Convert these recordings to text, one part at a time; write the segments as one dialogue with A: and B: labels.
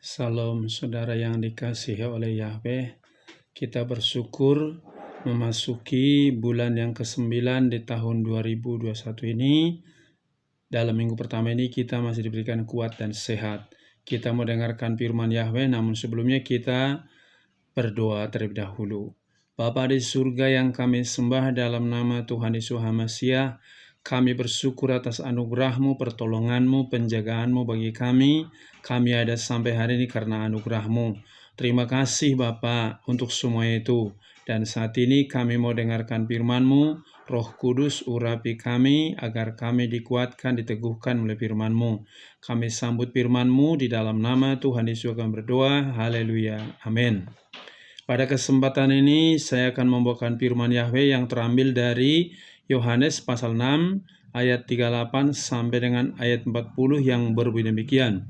A: Salam saudara yang dikasihi oleh Yahweh. Kita bersyukur memasuki bulan yang ke-9 di tahun 2021 ini. Dalam minggu pertama ini kita masih diberikan kuat dan sehat. Kita mau dengarkan firman Yahweh, namun sebelumnya kita berdoa terlebih dahulu. Bapa di surga yang kami sembah dalam nama Tuhan Yesus Hamasiah, kami bersyukur atas anugerah-Mu, pertolongan-Mu, penjagaan-Mu bagi kami. Kami ada sampai hari ini karena anugerah-Mu. Terima kasih Bapa untuk semua itu. Dan saat ini kami mau dengarkan firman-Mu. Roh Kudus urapi kami agar kami dikuatkan, diteguhkan oleh firman-Mu. Kami sambut firman-Mu di dalam nama Tuhan Yesus kami berdoa. Haleluya. Amin. Pada kesempatan ini saya akan membawakan firman Yahweh yang terambil dari Yohanes pasal 6 ayat 38 sampai dengan ayat 40 yang berbunyi demikian.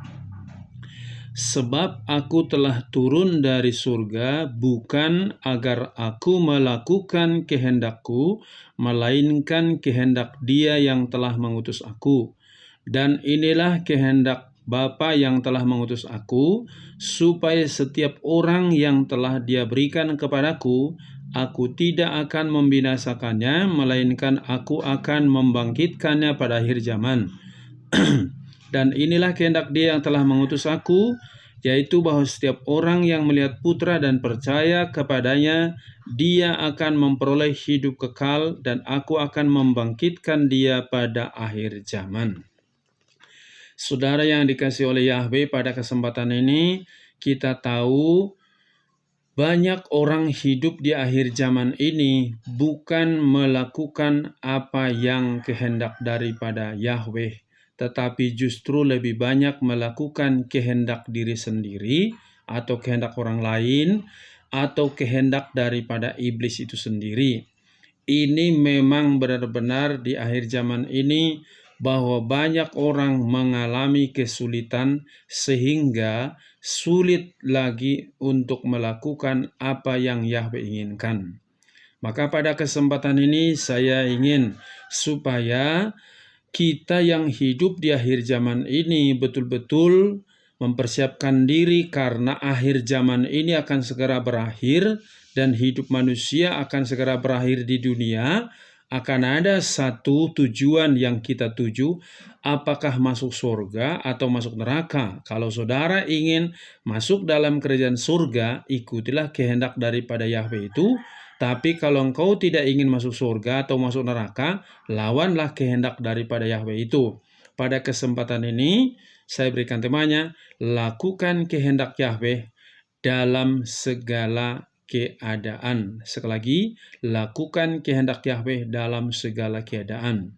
A: Sebab aku telah turun dari surga bukan agar aku melakukan kehendakku, melainkan kehendak Dia yang telah mengutus aku. Dan inilah kehendak Bapa yang telah mengutus aku, supaya setiap orang yang telah Dia berikan kepadaku, aku tidak akan membinasakannya, melainkan aku akan membangkitkannya pada akhir zaman. Dan inilah kehendak Dia yang telah mengutus aku, yaitu bahwa setiap orang yang melihat Putra dan percaya kepadanya, dia akan memperoleh hidup kekal, dan aku akan membangkitkan dia pada akhir zaman. Saudara yang dikasihi oleh Yahweh, pada kesempatan ini kita tahu banyak orang hidup di akhir zaman ini bukan melakukan apa yang kehendak daripada Yahweh, tetapi justru lebih banyak melakukan kehendak diri sendiri atau kehendak orang lain atau kehendak daripada iblis itu sendiri. Ini memang benar-benar di akhir zaman ini bahwa banyak orang mengalami kesulitan sehingga sulit lagi untuk melakukan apa yang Yahweh inginkan. Maka pada kesempatan ini saya ingin supaya kita yang hidup di akhir zaman ini betul-betul mempersiapkan diri, karena akhir zaman ini akan segera berakhir dan hidup manusia akan segera berakhir di dunia. Akan ada satu tujuan yang kita tuju, apakah masuk surga atau masuk neraka. Kalau saudara ingin masuk dalam kerajaan surga, ikutilah kehendak daripada Yahweh itu. Tapi kalau engkau tidak ingin masuk surga atau masuk neraka, lawanlah kehendak daripada Yahweh itu. Pada kesempatan ini, saya berikan temanya, lakukan kehendak Yahweh dalam segala keadaan. Sekali lagi, lakukan kehendak Yahweh dalam segala keadaan.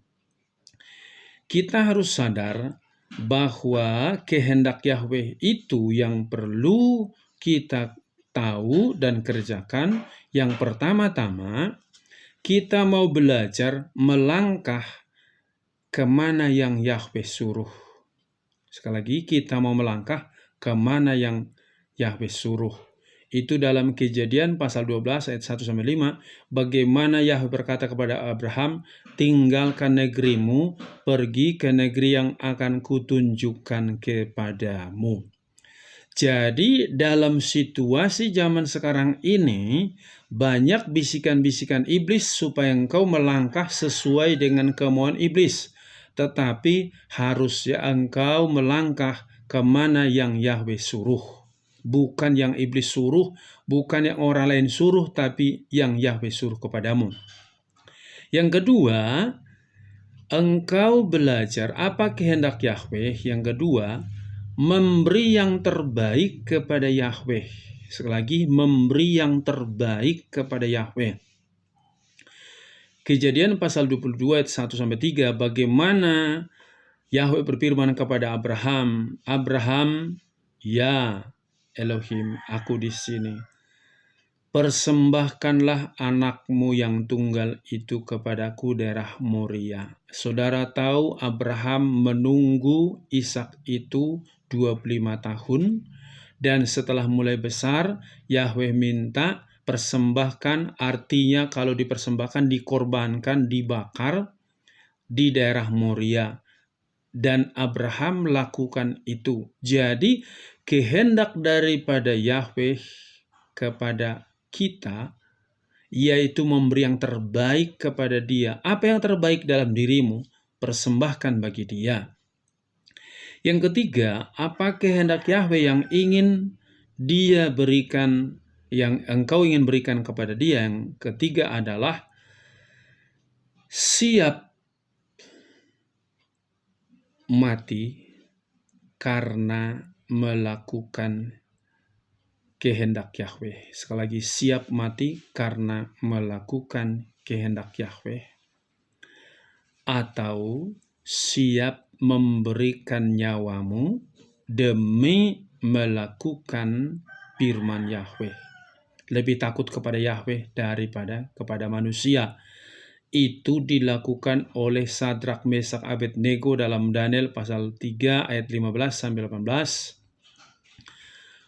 A: Kita harus sadar bahwa kehendak Yahweh itu yang perlu kita tahu dan kerjakan. Yang pertama-tama, kita mau belajar melangkah kemana yang Yahweh suruh. Sekali lagi, kita mau melangkah kemana yang Yahweh suruh. Itu dalam Kejadian pasal 12 ayat 1-5. Bagaimana Yahweh berkata kepada Abraham, tinggalkan negerimu, pergi ke negeri yang akan kutunjukkan kepadamu. Jadi dalam situasi zaman sekarang ini, banyak bisikan-bisikan iblis supaya engkau melangkah sesuai dengan kemauan iblis. Tetapi harusnya engkau melangkah kemana yang Yahweh suruh. Bukan yang iblis suruh, bukan yang orang lain suruh, tapi yang Yahweh suruh kepadamu. Yang kedua, engkau belajar apa kehendak Yahweh. Yang kedua, memberi yang terbaik kepada Yahweh. Sekali lagi, memberi yang terbaik kepada Yahweh. Kejadian pasal 22 ayat 1-3, bagaimana Yahweh berfirman kepada Abraham, Abraham, ya Elohim, aku di sini. Persembahkanlah anakmu yang tunggal itu kepadaku daerah Moria. Saudara tahu Abraham menunggu Ishak itu 25 tahun. Dan setelah mulai besar, Yahweh minta persembahkan, artinya kalau dipersembahkan, dikorbankan, dibakar di daerah Moria. Dan Abraham lakukan itu. Jadi kehendak daripada Yahweh kepada kita, yaitu memberi yang terbaik kepada Dia. Apa yang terbaik dalam dirimu, persembahkan bagi Dia. Yang ketiga, apa kehendak Yahweh yang ingin Dia berikan, yang engkau ingin berikan kepada Dia? Yang ketiga adalah siap mati karena melakukan kehendak Yahweh. Sekali lagi, siap mati karena melakukan kehendak Yahweh, atau siap memberikan nyawamu demi melakukan firman Yahweh. Lebih takut kepada Yahweh daripada kepada manusia. Itu dilakukan oleh Sadrak, Mesak, Abednego dalam Daniel pasal 3 ayat 15-18.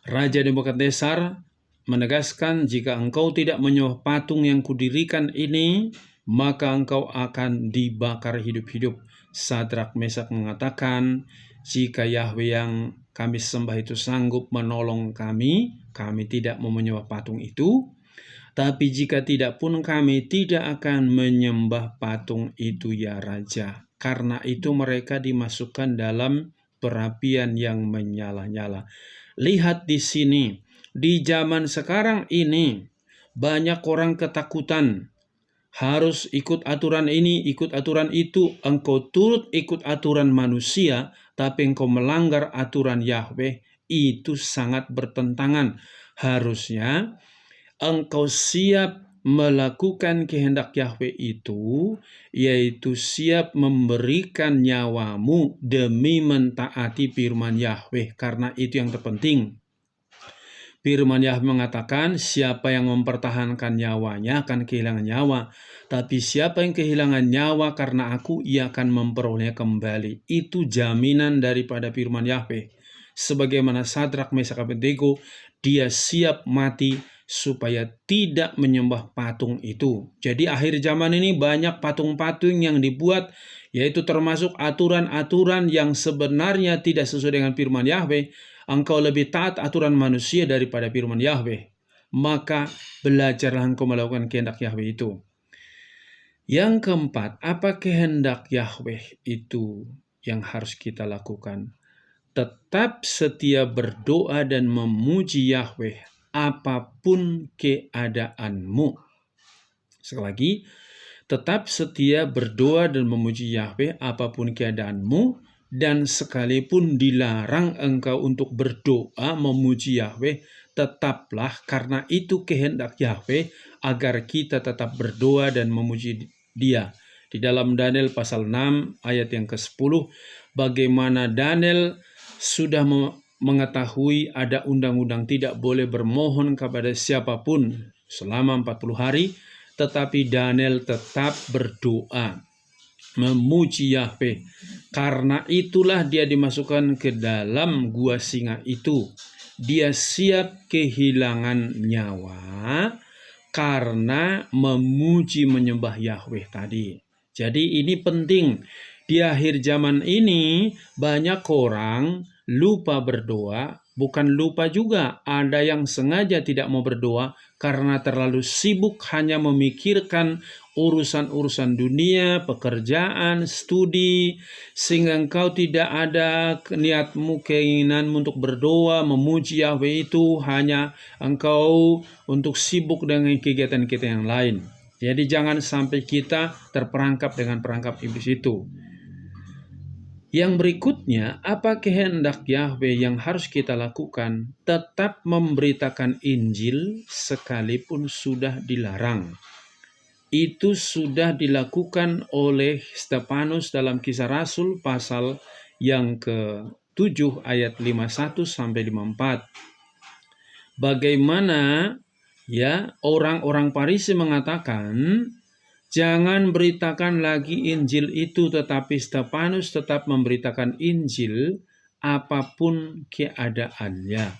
A: Raja Nebukadnezar menegaskan, jika engkau tidak menyembah patung yang kudirikan ini, maka engkau akan dibakar hidup-hidup. Sadrak, Mesak mengatakan, jika Yahweh yang kami sembah itu sanggup menolong kami tidak mau menyembah patung itu. Tapi jika tidak pun kami tidak akan menyembah patung itu, ya Raja. Karena itu mereka dimasukkan dalam perapian yang menyala-nyala. Lihat di sini, di zaman sekarang ini banyak orang ketakutan. Harus ikut aturan ini, ikut aturan itu. Engkau turut ikut aturan manusia, tapi engkau melanggar aturan Yahweh. Itu sangat bertentangan. Harusnya engkau siap melakukan kehendak Yahweh itu, yaitu siap memberikan nyawamu demi mentaati firman Yahweh, karena itu yang terpenting. Firman Yahweh mengatakan, siapa yang mempertahankan nyawanya akan kehilangan nyawa, tapi siapa yang kehilangan nyawa karena aku, ia akan memperolehnya kembali. Itu jaminan daripada firman Yahweh. Sebagaimana Sadrak, Mesak, Abednego, dia siap mati supaya tidak menyembah patung itu. Jadi akhir zaman ini banyak patung-patung yang dibuat, yaitu termasuk aturan-aturan yang sebenarnya tidak sesuai dengan firman Yahweh. Engkau lebih taat aturan manusia daripada firman Yahweh. Maka belajarlah engkau melakukan kehendak Yahweh itu. Yang keempat, apa kehendak Yahweh itu yang harus kita lakukan? Tetap setia berdoa dan memuji Yahweh apapun keadaanmu. Sekali lagi, tetap setia berdoa dan memuji Yahweh apapun keadaanmu, dan sekalipun dilarang engkau untuk berdoa memuji Yahweh, tetaplah, karena itu kehendak Yahweh agar kita tetap berdoa dan memuji Dia. Di dalam Daniel pasal 6 ayat yang ke-10, bagaimana Daniel sudah mengetahui ada undang-undang tidak boleh bermohon kepada siapapun selama 40 hari, tetapi Daniel tetap berdoa memuji Yahweh. Karena itulah dia dimasukkan ke dalam gua singa itu. Dia siap kehilangan nyawa karena memuji menyembah Yahweh tadi. Jadi ini penting. Di akhir zaman ini banyak orang lupa berdoa. Bukan lupa juga, ada yang sengaja tidak mau berdoa karena terlalu sibuk hanya memikirkan urusan-urusan dunia, pekerjaan, studi, sehingga engkau tidak ada niatmu, keinginanmu untuk berdoa, memuji Yahweh itu, hanya engkau untuk sibuk dengan kegiatan-kegiatan yang lain. Jadi jangan sampai kita terperangkap dengan perangkap iblis itu. Yang berikutnya, apa kehendak Yahweh yang harus kita lakukan? Tetap memberitakan Injil sekalipun sudah dilarang. Itu sudah dilakukan oleh Stefanus dalam Kisah Rasul pasal yang ke-7 ayat 51-54. Bagaimana ya orang-orang Farisi mengatakan, jangan beritakan lagi Injil itu, tetapi Stefanus tetap memberitakan Injil apapun keadaannya.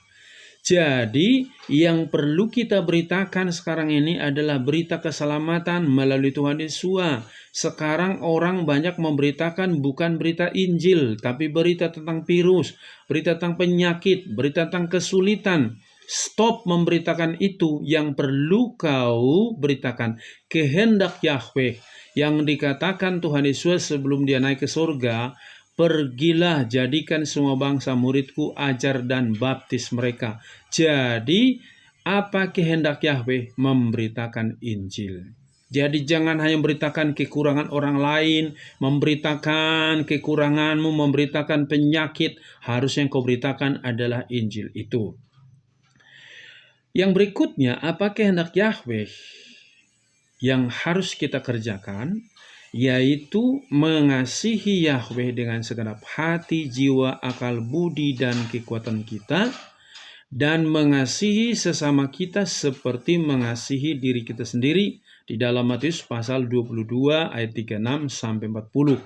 A: Jadi yang perlu kita beritakan sekarang ini adalah berita keselamatan melalui Tuhan Yesus. Sekarang orang banyak memberitakan bukan berita Injil, tapi berita tentang virus, berita tentang penyakit, berita tentang kesulitan. Stop memberitakan itu. Yang perlu kau beritakan kehendak Yahweh yang dikatakan Tuhan Yesus sebelum dia naik ke surga. Pergilah, jadikan semua bangsa muridku, ajar dan baptis mereka. Jadi, apa kehendak Yahweh? Memberitakan Injil. Jadi jangan hanya memberitakan kekurangan orang lain, memberitakan kekuranganmu, memberitakan penyakit. Harus yang kau beritakan adalah Injil itu. Yang berikutnya, apa kehendak Yahweh yang harus kita kerjakan? Yaitu mengasihi Yahweh dengan segenap hati, jiwa, akal, budi, dan kekuatan kita, dan mengasihi sesama kita seperti mengasihi diri kita sendiri di dalam Matius pasal 22 ayat 36 sampai 40.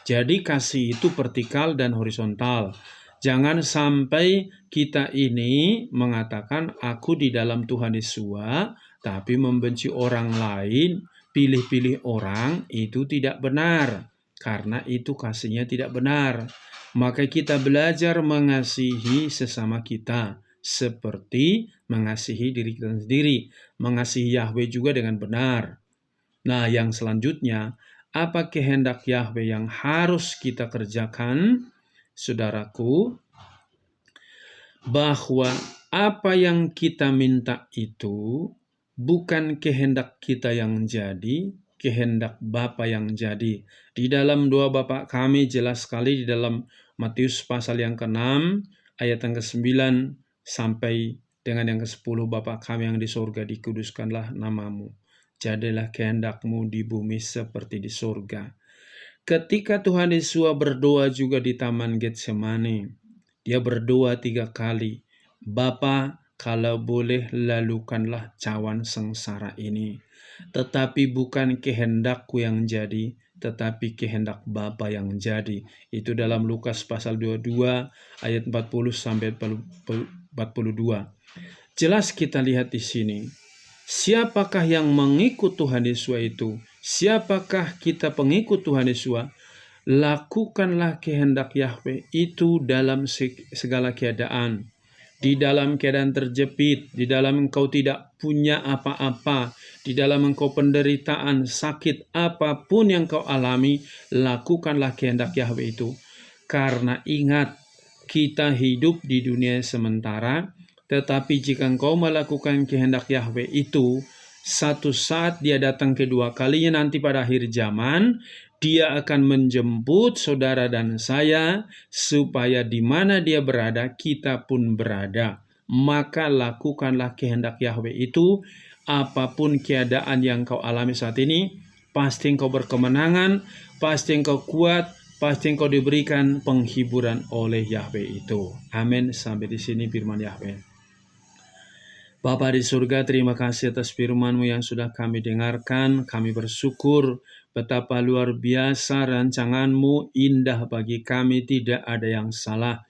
A: Jadi kasih itu vertikal dan horizontal. Jangan sampai kita ini mengatakan aku di dalam Tuhan Yesus tapi membenci orang lain, pilih-pilih orang, itu tidak benar. Karena itu kasihnya tidak benar. Maka kita belajar mengasihi sesama kita seperti mengasihi diri kita sendiri. Mengasihi Yahweh juga dengan benar. Nah, yang selanjutnya, apa kehendak Yahweh yang harus kita kerjakan? Saudaraku, bahwa apa yang kita minta itu bukan kehendak kita yang jadi, kehendak Bapa yang jadi. Di dalam doa Bapa kami jelas sekali di dalam Matius pasal yang ke-6 ayat yang ke-9 sampai dengan yang ke-10, Bapa kami yang di surga, dikuduskanlah namamu. Jadilah kehendakmu di bumi seperti di surga. Ketika Tuhan Yesus berdoa juga di Taman Getsemani, dia berdoa 3 kali. Bapa, kalau boleh lalukanlah cawan sengsara ini. Tetapi bukan kehendakku yang jadi, tetapi kehendak Bapa yang jadi. Itu dalam Lukas pasal 22 ayat 40 sampai 42. Jelas kita lihat di sini. Siapakah yang mengikut Tuhan Yesus itu? Siapakah kita pengikut Tuhan Yesus? Lakukanlah kehendak Yahweh itu dalam segala keadaan. Di dalam keadaan terjepit, di dalam engkau tidak punya apa-apa, di dalam engkau penderitaan, sakit, apapun yang kau alami, lakukanlah kehendak Yahweh itu. Karena ingat, kita hidup di dunia sementara, tetapi jika engkau melakukan kehendak Yahweh itu, satu saat dia datang kedua kalinya nanti pada akhir zaman, dia akan menjemput saudara dan saya supaya di mana dia berada, kita pun berada. Maka lakukanlah kehendak Yahweh itu, apapun keadaan yang kau alami saat ini, pasti engkau berkemenangan, pasti engkau kuat, pasti engkau diberikan penghiburan oleh Yahweh itu. Amin. Sampai di sini firman Yahweh. Bapa di surga, terima kasih atas firman-Mu yang sudah kami dengarkan. Kami bersyukur betapa luar biasa rancangan-Mu, indah bagi kami, tidak ada yang salah.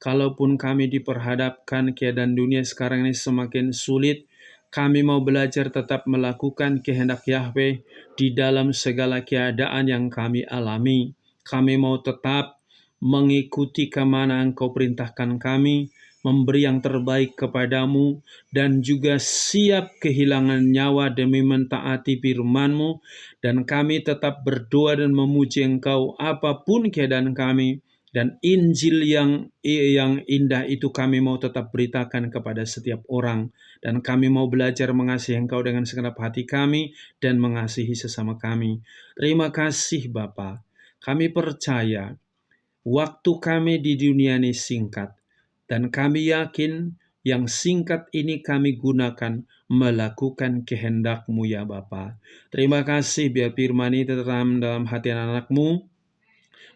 A: Kalaupun kami diperhadapkan keadaan dunia sekarang ini semakin sulit, kami mau belajar tetap melakukan kehendak Yahweh di dalam segala keadaan yang kami alami. Kami mau tetap mengikuti kemana Engkau perintahkan kami, memberi yang terbaik kepadamu, dan juga siap kehilangan nyawa demi mentaati firman-Mu, dan kami tetap berdoa dan memuji Engkau apapun keadaan kami, dan Injil yang indah itu kami mau tetap beritakan kepada setiap orang, dan kami mau belajar mengasihi Engkau dengan segenap hati kami, dan mengasihi sesama kami. Terima kasih Bapa. Kami percaya waktu kami di dunia ini singkat, dan kami yakin yang singkat ini kami gunakan melakukan kehendak-Mu ya Bapa. Terima kasih biar firman ini tertanam dalam hati anak-anak-Mu,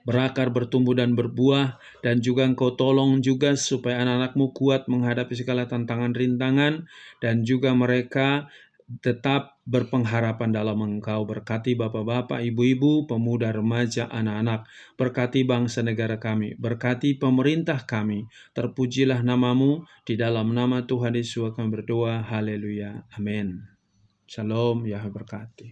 A: berakar, bertumbuh dan berbuah, dan juga Engkau tolong juga supaya anak-anak-Mu kuat menghadapi segala tantangan rintangan, dan juga mereka tetap berpengharapan dalam Engkau. Berkati bapak-bapak, ibu-ibu, pemuda, remaja, anak-anak. Berkati bangsa negara kami. Berkati pemerintah kami. Terpujilah namamu. Di dalam nama Tuhan Yesus kami berdoa. Haleluya. Amin. Shalom. Yahweh berkati.